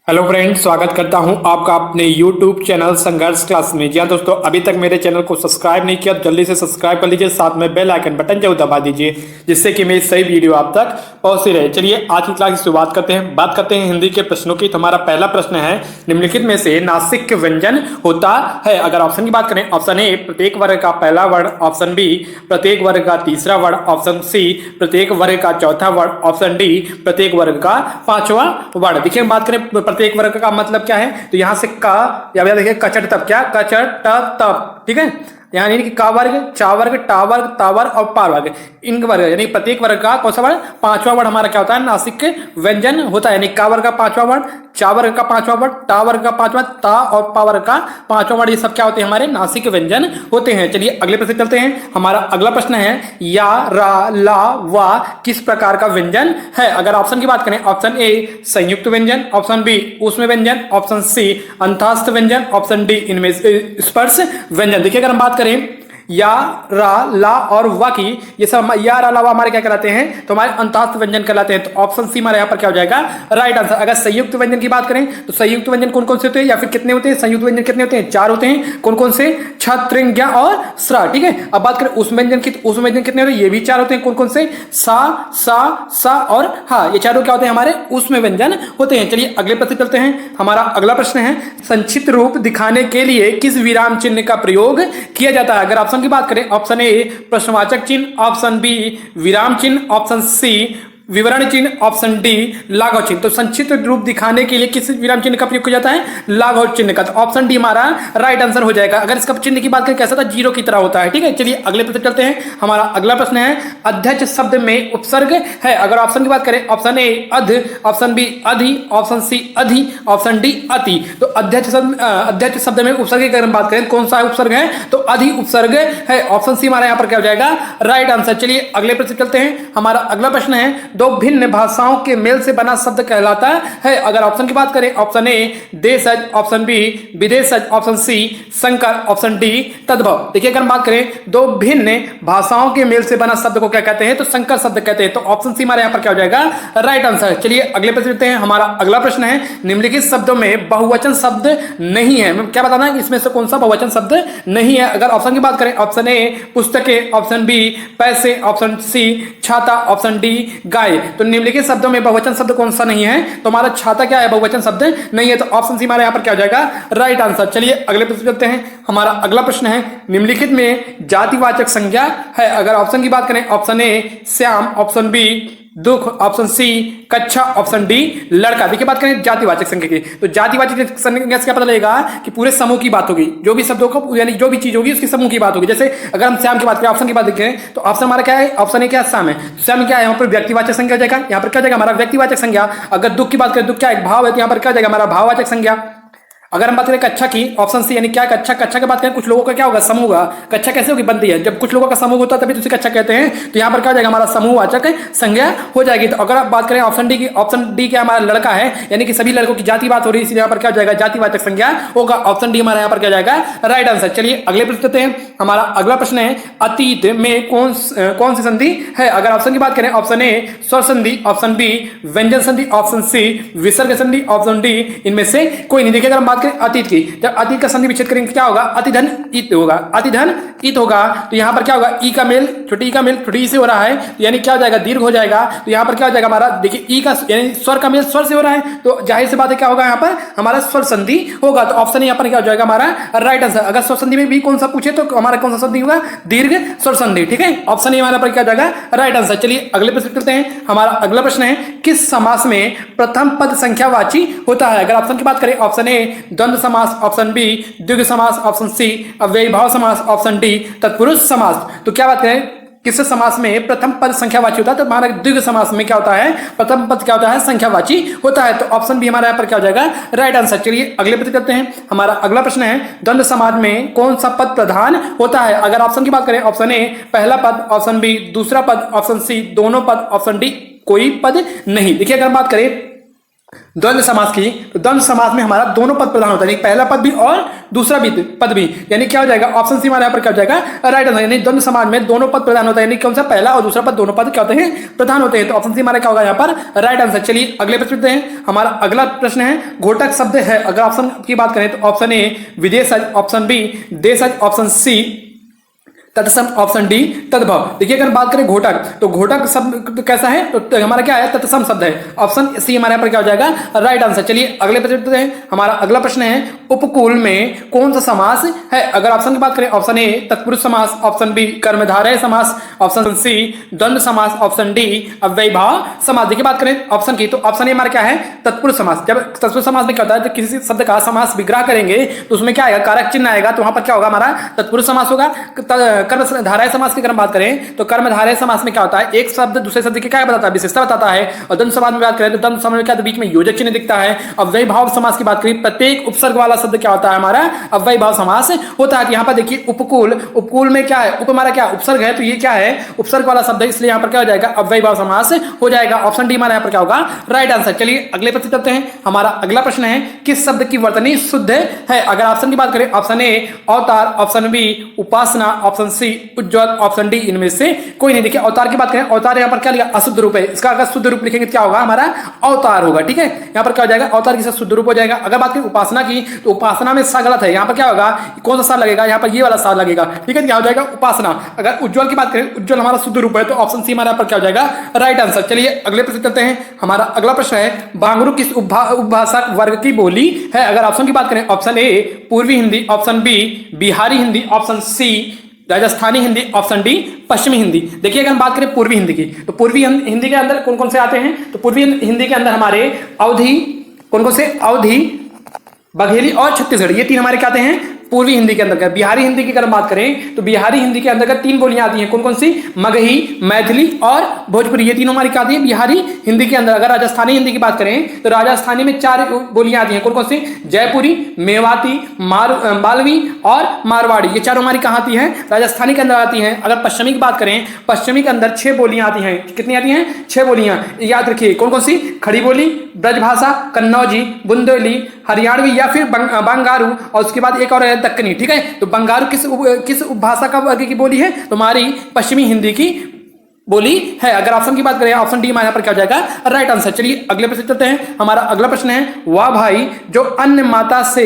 Hello friends, स्वागत करता हूं आपका अपने YouTube चैनल संघर्ष क्लास में। जी हाँ दोस्तों, अभी तक मेरे चैनल को सब्सक्राइब नहीं किया तो जल्दी से सब्सक्राइब कर लीजिए, साथ में बेल आइकन बटन जरूर दबा दीजिए जिससे कि मेरी सही वीडियो आप तक पहुंचती रहे। चलिए आज की क्लास की शुरुआत करते हैं। बात करते हैं हिंदी के प्रश्नों की। तो हमारा पहला प्रश्न है, निम्नलिखित में से नासिक व्यंजन होता है। अगर ऑप्शन की बात करें, ऑप्शन ए प्रत्येक वर्ग का पहला वर्ण, ऑप्शन बी प्रत्येक वर्ग का तीसरा वर्ण, ऑप्शन सी प्रत्येक वर्ग का चौथा वर्ण, ऑप्शन डी प्रत्येक वर्ग का पांचवा वर्ण। देखिए हम बात करें प्रत्येक वर्ग का मतलब क्या है, तो यहां से का या देखिए कचट तब क्या कचट तब, ठीक है। यानी कि का वर्ग, चा वर्ग, टा वर्ग, ता वर्ग और पार वर्ग, इन वर्ग यानी प्रत्येक वर्ग का कौन सा वर्ण, पांचवा वर्ण हमारा क्या होता है, नासिक व्यंजन होता है। यानी का वर्ग का पांचवा वर्ण, चा वर्ग का पांचवा वर्ण, टा वर्ग का पांचवा, ता और पा वर्ग का पांचवा वर्ण, ये सब क्या होते हैं, हमारे नासिक व्यंजन होते हैं। चलिए अगले प्रश्न चलते हैं। हमारा अगला प्रश्न है, या, रा, ला, वा किस प्रकार का व्यंजन है। अगर ऑप्शन की बात करें, ऑप्शन ए संयुक्त व्यंजन, ऑप्शन बी ऊष्म व्यंजन, ऑप्शन सी अंतःस्थ व्यंजन, ऑप्शन डी इनमें स्पर्श व्यंजन। देखिए अगर हम बात करें या, रा, ला और वा की, ये सब या, रा, ला, वा हमारे क्या कहलाते हैं, तो हमारे अंतःस्थ व्यंजन कहलाते हैं। तो ऑप्शन सी हमारे यहाँ पर क्या हो जाएगा, राइट आंसर। अगर संयुक्त व्यंजन की बात करें तो संयुक्त व्यंजन कौन कौन से होते हैं या फिर कितने होते हैं, संयुक्त व्यंजन कितने होते हैं, चार होते हैं। कौन कौन से, छ, त्रिंग, ज्ञ और स्रा, ठीक है। अब बात करें उष्म व्यंजन की, तो उष्म व्यंजन कितने होते हैं, ये भी चार होते हैं। कौन कौन से, सा और हा, ये चारों क्या होते हैं, हमारे उष्म व्यंजन होते हैं। चलिए अगले प्रश्न चलते हैं। हमारा अगला प्रश्न है, संक्षिप्त रूप दिखाने के लिए किस विराम चिन्ह का प्रयोग किया जाता है। अगर ऑप्शन की बात करें, ऑप्शन ए प्रश्नवाचक चिन्ह, ऑप्शन बी विराम चिन्ह, ऑप्शन सी विवरण चिन्ह, ऑप्शन डी लाघव चिन्ह। तो संक्षिप्त रूप दिखाने के लिए किस विराम चिन्ह का प्रयोग किया जाता है, लाघव चिन्ह का। तो ऑप्शन डी हमारा राइट आंसर हो जाएगा। अगर इसका चिन्ह की बात करें कैसा था, जीरो की तरह होता है, ठीक है। चलिए अगले प्रश्न चलते हैं। हमारा अगला प्रश्न है, अध्यक्ष शब्द में उपसर्ग है। अगर ऑप्शन की बात करें, ऑप्शन ए अध, ऑप्शन बी अधि, ऑप्शन सी अधि, ऑप्शन डी अति। तो अध्यक्ष शब्द में उपसर्ग की अगर हम बात करें, कौन सा उपसर्ग है, तो अधि उपसर्ग है। ऑप्शन सी हमारा यहाँ पर क्या हो जाएगा, राइट आंसर। चलिए अगले प्रश्न चलते हैं। हमारा अगला प्रश्न है, दो भिन्न भाषाओं के मेल से बना शब्द कहलाता है। अगर ऑप्शन की बात करें, ऑप्शन ए देशज, ऑप्शन बी विदेशज, ऑप्शन सी संकर, ऑप्शन डी तद्भव। देखिए अगर हम बात करें दो भिन्न भाषाओं के मेल से बना शब्द को क्या कहते हैं, तो संकर शब्द कहते हैं। तो ऑप्शन सी हमारे यहाँ पर क्या हो जाएगा, राइट आंसर। चलिए अगले प्रश्न चलते हैं। हमारा अगला प्रश्न है, निम्नलिखित शब्दों में बहुवचन शब्द नहीं है। मैं क्या बताना है, इसमें से कौन सा बहुवचन शब्द नहीं है। अगर ऑप्शन की बात करें, ऑप्शन ए पुस्तकें, ऑप्शन बी पैसे, ऑप्शन सी छाता, ऑप्शन डी गाय। तो निम्नलिखित शब्दों में बहुवचन शब्द कौन सा नहीं है, तो हमारा छाता क्या है, बहुवचन शब्द नहीं है। तो ऑप्शन सी हमारे यहाँ पर क्या हो जाएगा, राइट आंसर। चलिए अगले प्रश्न चलते हैं। हमारा अगला प्रश्न है, निम्नलिखित में जातिवाचक संज्ञा है। अगर ऑप्शन की बात करें, ऑप्शन ए श्याम, ऑप्शन बी दुख, ऑप्शन सी कक्षा, ऑप्शन डी लड़का। देखिए बात करें जातिवाचक संज्ञा की, तो जातिवाचक संज्ञा से क्या पता लगेगा कि पूरे समूह की बात होगी, जो भी शब्दों को यानी जो भी चीज होगी उसकी समूह की बात होगी। जैसे अगर हम श्याम की बात करें, ऑप्शन की बात करें, तो ऑप्शन हमारा क्या है, ऑप्शन ए क्या है, श्याम है। श्याम क्या है, यहाँ पर व्यक्तिवाचक संज्ञा हो जाएगा। यहाँ पर क्या हो जाएगा, हमारा व्यक्तिवाचक संज्ञा। अगर दुख की बात करें, दुख क्या है, भाव है, तो यहाँ पर क्या हो जाएगा, हमारा भाववाचक संज्ञा। अगर हम बात करें कक्षा की, ऑप्शन सी यानी क्या, कक्षा की बात करें, कुछ लोगों का क्या होगा, समूह होगा। कक्षा कैसे होगी, बनती है जब कुछ लोगों का समूह होता है तभी तो उसे कक्षा कहते हैं। तो यहाँ पर क्या हो जाएगा, हमारा समूहवाचक संज्ञा हो जाएगी। तो अगर आप बात करें ऑप्शन डी की, ऑप्शन डी क्या हमारा लड़का है, यानी कि सभी लड़कों की जाति बात हो रही है, इसलिए यहाँ पर क्या हो जाएगा, जातिवाचक संज्ञा होगा। ऑप्शन डी हमारा यहाँ पर क्या हो जाएगा, राइट आंसर। चलिए अगले प्रश्न देते हैं। हमारा अगला प्रश्न है, अतीत में कौन सी संधि है। अगर ऑप्शन की बात करें, ऑप्शन ए स्वर संधि, ऑप्शन बी व्यंजन संधि, ऑप्शन सी विसर्ग संधि, ऑप्शन डी इनमें से कोई नहीं। देखिए अगर हम बात करें अतीत की, जब अतीत का संधि विच्छेद करेंगे क्या होगा, अतिधन इत होगा, अतिधन इत होगा। तो यहां पर क्या होगा, ई का मेल छोटी ई का मेल छोटी ई से हो रहा है, तो यानी क्या हो जाएगा, दीर्घ हो जाएगा। तो यहां पर क्या हो जाएगा हमारा, देखिए ई का यानी स्वर का मेल स्वर से हो रहा है, तो जाहिर सी बात है क्या होगा, यहाँ पर हमारा स्वर संधि होगा। तो ऑप्शन यहाँ पर क्या हो जाएगा, हमारा राइट आंसर। अगर स्वर संधि में भी कौन सा पूछे तो हमारा कौन सा संधि होगा, दीर्घ स्वर संधि, ठीक है। ऑप्शन हमारा पर क्या हो जाएगा, राइट आंसर। चलिए अगले प्रश्न करते हैं। हमारा अगला प्रश्न है, किस समास में प्रथम पद संख्यावाची होता है। अगर ऑप्शन की बात करें, ऑप्शन ए द्वंद्व समास, ऑप्शन बी द्विगु समास, ऑप्शन सी अव्ययीभाव समास, ऑप्शन डी तत्पुरुष समास। तो क्या बात करें, किस समास में प्रथम पद संख्यावाची होता है, तो हमारा द्विगु समास में क्या होता है, प्रथम पद क्या होता है, संख्यावाची होता है। तो ऑप्शन बी हमारा यहाँ पर क्या हो जाएगा, राइट आंसर। चलिए अगले प्रश्न करते हैं। हमारा अगला प्रश्न है, द्वंद्व समास में कौन सा पद प्रधान होता है। अगर ऑप्शन की बात करें, ऑप्शन ए पहला पद, ऑप्शन बी दूसरा पद, ऑप्शन सी दोनों पद, ऑप्शन डी कोई पद नहीं। देखिए अगर बात करें द्वंद्व समास की, तो द्वंद्व समास में हमारा दोनों पद प्रधान होता है, पहला पद भी और दूसरा भी पद भी, यानी क्या हो जाएगा ऑप्शन सी हमारे यहाँ पर क्या हो जाएगा राइट आंसर। यानी द्वंद्व समास में दोनों पद प्रधान होता है, यानी कौन सा पहला और दूसरा पद दोनों पद क्या होते हैं प्रधान होते हैं, तो ऑप्शन सी हमारा क्या होगा यहाँ पर राइट आंसर। चलिए अगले प्रश्न हैं। हमारा अगला प्रश्न है घोटक शब्द है, अगर ऑप्शन की बात करें तो ऑप्शन ए विदेशज, ऑप्शन बी देशज, ऑप्शन सी तत्सम, ऑप्शन डी तद्भव। देखिए अगर बात करें घोटक, तो घोटक शब्द कैसा है, तो हमारा क्या है तत्सम शब्द है, ऑप्शन सी हमारे यहाँ पर क्या हो जाएगा राइट आंसर। चलिए अगले प्रश्न है। हमारा अगला प्रश्न है उपकूल में कौन सा समास है, अगर ऑप्शन की बात करें ऑप्शन ए तत्पुरुष समास, ऑप्शन बी कर्मधारय समास, ऑप्शन सी द्वंद्व समास, ऑप्शन डी अव्ययीभाव समास। देखिए बात करें ऑप्शन की, तो ऑप्शन ए हमारा क्या है तत्पुरुष समास। जब तत्पुरुष समास में क्या होता है, जब किसी शब्द का समास विग्रह करेंगे तो उसमें क्या आएगा कारक चिन्ह आएगा, तो वहां पर क्या होगा हमारा तत्पुरुष समास होगा। कर्मधारय समास की अगर हम बात करें तो कर्मधारय समास में क्या होता है, एक शब्द दूसरे शब्द की क्या बताता है विशेषता बताता है, और द्वंद्व समास में बात करें तो द्वंद्व समास में क्या बीच में योजक चिन्ह दिखता है। अव्ययीभाव समास की बात करें प्रत्येक उपसर्ग वाला शब्द क्या होता है हमारा अव्ययीभाव समास होता है। यहाँ पर देखिए उपकूल, उपकूल में क्या है उप हमारा क्या उपसर्ग है, तो ये क्या है उपसर्ग वाला शब्द है, इसलिए यहाँ पर क्या हो जाएगा अव्ययीभाव समास हो जाएगा। ऑप्शन डी हमारा यहाँ पर क्या होगा राइट आंसर। चलिए अगले प्रश्न करते हैं। हमारा अगला प्रश्न है किस शब्द की वर्तनी शुद्ध है, अगर ऑप्शन की बात करें ऑप्शन ए अवतार, ऑप्शन बी उपासना, ऑप्शन सी उज्ज्वल, ऑप्शन डी इनमें से कोई नहीं। देखिए अवतार की बात करें, अवतार यहाँ पर क्या लिखा अशुद्ध रूप है, इसका अगर शुद्ध रूप लिखेंगे क्या होगा हमारा अवतार होगा, ठीक है। यहाँ पर क्या हो जाएगा अवतार की शुद्ध रूप हो जाएगा। अगर बात करें उपासना की, तो उपासना में सा गलत है, यहाँ पर क्या होगा कौन सा सा लगेगा, यहाँ पर ये वाला सा लगेगा, ठीक है, क्या हो जाएगा उपासना। अगर उज्ज्वल की बात करें, उज्ज्वल हमारा शुद्ध रूप है, तो ऑप्शन सी हमारा पर क्या हो जाएगा राइट आंसर। चलिए अगले प्रश्न करते हैं। हमारा अगला प्रश्न है बांगरू किस उपभाषा वर्ग की बोली है, अगर ऑप्शन की बात करें ऑप्शन ए पूर्वी Hindi, option B Bihari Hindi, option C Rajasthani Hindi, option D पश्चिमी हिंदी। देखिए अगर हम बात करें पूर्वी हिंदी की, तो पूर्वी हिंदी के अंदर कौन कौन से आते हैं, तो पूर्वी हिंदी के अंदर हमारे अवधी, कौन कौन से अवधी, बघेली और छत्तीसगढ़ी, ये तीन हमारे क्या आते हैं पूर्वी हिंदी के अंदर। बिहारी हिंदी की अगर बात करें तो बिहारी हिंदी के अंतर्गत तीन बोलियां आती हैं, कौन कौन सी मगही, मैथिली और भोजपुरी, ये तीनों हमारी क्या आती है बिहारी हिंदी के अंदर। अगर राजस्थानी हिंदी की बात करें तो राजस्थानी में चार बोलियां आती हैं, कौन कौन सी जयपुरी, मेवाती, मालवी और मारवाड़ी, ये चारों हमारी कहाँ आती हैं राजस्थानी के अंदर आती हैं। अगर पश्चिमी की बात करें, पश्चिमी के अंदर 6 बोलियां आती हैं, कितनी आती हैं 6 बोलियां, याद रखिए कौन कौन सी खड़ी बोली, ब्रजभाषा, कन्नौजी, बुंदेली, हरियाणवी या फिर बंगारू, और उसके बाद एक और है दक्कनी, ठीक है। तो बंगारू किस उपभाषा का वर्ग की बोली है, तुम्हारी पश्चिमी हिंदी की बोली है। अगर ऑप्शन की बात करें ऑप्शन डी हमारे यहाँ पर क्या हो जाएगा राइट आंसर। चलिए अगले प्रश्न चलते हैं। हमारा अगला प्रश्न है वाह भाई जो अन्य माता से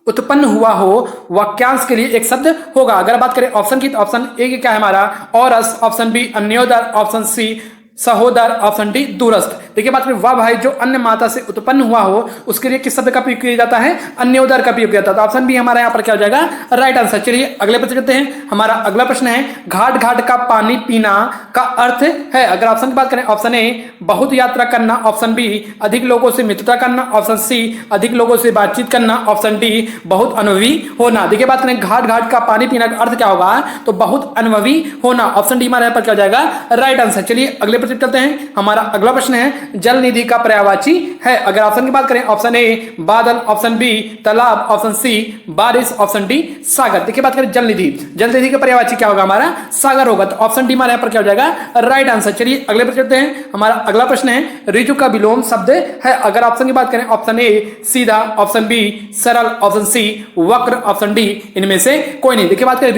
उत्पन्न हुआ हो वाक्यांश के लिए एक शब्द होगा। अगर बात करें ऑप्शन की, तो ऑप्शन ए क्या है हमारा औरस, ऑप्शन बी अन्योदर, ऑप्शन सी सहोदर, ऑप्शन डी दूरस्थ। देखिए बात करें वाह भाई जो अन्य माता से उत्पन्न हुआ हो उसके लिए किस शब्द का प्रयोग किया जाता है अन्योदर का प्रयोग किया जाता है। ऑप्शन बी हमारा यहाँ पर क्या हो जाएगा राइट आंसर। चलिए अगले प्रश्न करते हैं। हमारा अगला प्रश्न है घाट घाट का पानी पीना का अर्थ है। अगर ऑप्शन की बात करें ऑप्शन ए बहुत यात्रा करना, ऑप्शन बी अधिक लोगों से मित्रता करना, ऑप्शन सी अधिक लोगों से बातचीत करना, ऑप्शन डी बहुत अनुभवी होना। देखिए बात करें घाट घाट का पानी पीना का अर्थ क्या होगा, तो बहुत अनुभवी होना। ऑप्शन डी हमारे यहाँ पर क्या हो जाएगा राइट आंसर। चलिए अगले प्रश्न करते हैं। हमारा अगला प्रश्न है जल निधि का पर्यायवाची है। अगर ऑप्शन की बात करें ऑप्शन ए बादल, ऑप्शन बी तालाब, ऑप्शन सी बारिश, ऑप्शन डी सागर। देखिए बात करें जल निधि, जल निधि का पर्यायवाची क्या होगा हमारा सागर होगा। तो ऑप्शन डी हमारे यहाँ पर क्या हो जाएगा राइट आंसर। चलिए अगले प्रश्न करते हैं। हमारा अगला प्रश्न है ऋतु का विलोम शब्द है। अगर ऑप्शन की बात करें ऑप्शन ए सीधा, ऑप्शन बी सरल, ऑप्शन सी वक्र, ऑप्शन डी इनमें से कोई नहीं। देखिए बात करें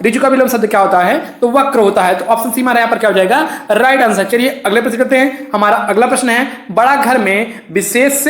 ऋतु का विलोम शब्द क्या होता है, तो वक्र होता है। तो ऑप्शन सी हमारे यहाँ पर क्या हो जाएगा राइट आंसर। चलिए अगले प्रश्न करते हैं। हमारा अगला प्रश्न है बड़ा घर में विशेष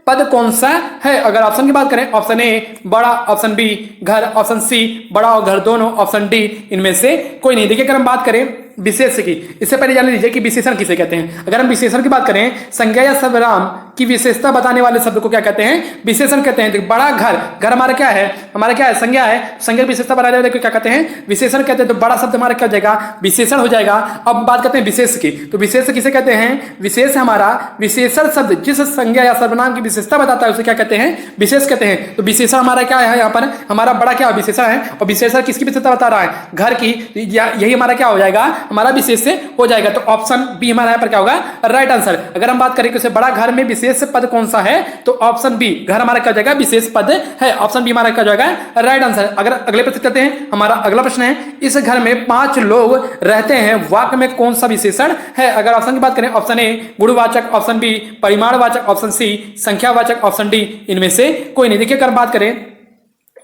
पद कौन सा है। अगर ऑप्शन की बात करें ऑप्शन ए बड़ा, ऑप्शन बी घर, ऑप्शन सी बड़ा और घर दोनों, ऑप्शन डी इनमें से कोई नहीं। देखिए अगर हम बात करें विशेष की, इससे पहले जान लीजिए कि विशेषण किसे कहते हैं। अगर हम विशेषण की बात करें संज्ञा या सर्वनाम की विशेषता बताने वाले शब्द को क्या कहते हैं विशेषण कहते हैं। तो बड़ा घर, घर हमारा क्या है संज्ञा है, संज्ञा की विशेषता बनाने वाले को क्या कहते हैं विशेषण कहते हैं। तो बड़ा शब्द हमारा क्या हो जाएगा विशेषण हो जाएगा। अब बात करते हैं विशेष की, तो विशेष किसे कहते हैं विशेष हमारा विशेषण शब्द जिस संज्ञा या सर्वनाम की विशेषता बताता है उसे क्या कहते हैं विशेष कहते हैं। तो विशेषण हमारा क्या है यहाँ पर हमारा बड़ा क्या विशेषण है, और विशेषण किसकी विशेषता बता रहा है घर की, यही हमारा क्या हो जाएगा हमारा विशेष से हो जाएगा। तो ऑप्शन बी हमारा यहाँ पर क्या होगा राइट आंसर। अगर हम बात करें कि उससे बड़ा घर में विशेष पद कौन सा है, तो ऑप्शन बी, घर हमारा क्या हो जाएगा विशेष पद है। ऑप्शन बी हमारा क्या हो जाएगा राइट आंसर। अगर अगले प्रश्न चलते हैं, हमारा अगला प्रश्न है, इस घर में 5 लोग रहते हैं, वाक्य में कौन सा विशेषण है। अगर ऑप्शन की बात करें, ऑप्शन ए गुणवाचक, ऑप्शन बी परिमाणवाचक, ऑप्शन सी संख्यावाचक, ऑप्शन डी इनमें से कोई नहीं। देखिए अगर बात करें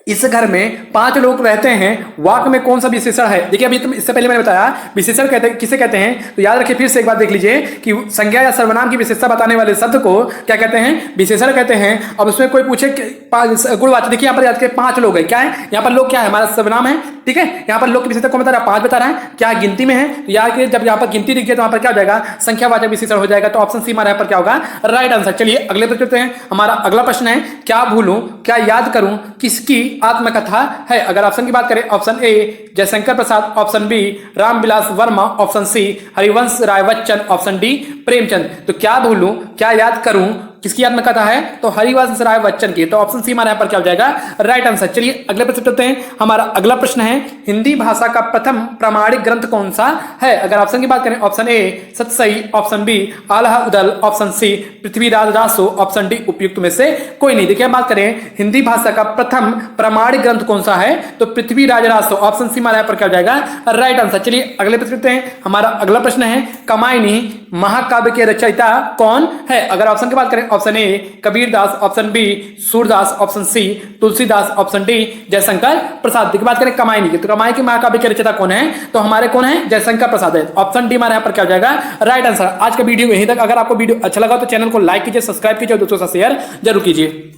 इस घर में 5 लोग रहते हैं, वाक्य में कौन सा विशेषण है। देखिए अभी तुम इससे पहले मैंने बताया विशेषण कहते हैं किसे कहते हैं, तो याद रखिए फिर से एक बार देख लीजिए कि संज्ञा या सर्वनाम की विशेषता बताने वाले शब्द को क्या कहते हैं विशेषण कहते हैं। अब उसमें कोई पूछे गुणवाचक, देखिए यहाँ पर याद करें 5 लोग है, क्या है यहाँ पर लोग क्या है हमारा सर्वनाम है, ठीक है। यहाँ पर लोग की विशेषता कौन बता रहा है 5 बता रहा है, क्या गिनती में है, तो याद करिए जब यहाँ पर गिनती दिखिए तो यहाँ पर क्या हो जाएगा संख्यावाचक विशेषण हो जाएगा। तो ऑप्शन सी हमारे यहाँ पर क्या होगा राइट आंसर। चलिए अगले प्रश्न चलते हैं, हमारा अगला प्रश्न है, क्या भूलूं क्या याद करूं किसकी आत्मकथा है। अगर ऑप्शन की बात करें, option A Jaishankar Prasad, option B Ramvilas Verma, option C Harivansh Rai Bachchan, option D Premchand. तो क्या भूलूं क्या याद करूं किसकी आत्मकथा है, तो हरिवंश राय बच्चन की। तो ऑप्शन सी हमारे यहाँ पर क्या हो जाएगा राइट आंसर। चलिए अगले प्रश्न चलते हैं, हमारा अगला प्रश्न है, हिंदी भाषा का प्रथम प्रामाणिक ग्रंथ कौन सा है। अगर ऑप्शन की बात करें, option A Satsai, option B Alha Udal, option C Prithviraj Raso, option D उपयुक्त में से कोई नहीं। देखिए बात करें हिंदी भाषा का प्रथम प्रामाणिक ग्रंथ कौन सा है, तो पृथ्वीराज रासो, ऑप्शन सी हमारे यहाँ पर क्या हो जाएगा राइट आंसर। चलिए अगले प्रश्न चलते हैं, हमारा अगला प्रश्न है, कामायनी महाकाव्य के रचयिता कौन है। अगर ऑप्शन की बात करें, option A Kabirdas, option B Surdas, option C Tulsidas, option D Jaishankar Prasad. की बात करें कामायनी की, तो कामायनी के महाकाव्य के रचयिता कौन है, तो हमारे कौन है जयशंकर प्रसाद है। ऑप्शन डी हमारे यहाँ पर क्या हो जाएगा राइट आंसर। आज का वीडियो यहीं तक। अगर आपको वीडियो अच्छा लगा तो चैनल को लाइक कीजिए, सब्सक्राइब कीजिए और दोस्तों से शेयर जरूर कीजिए।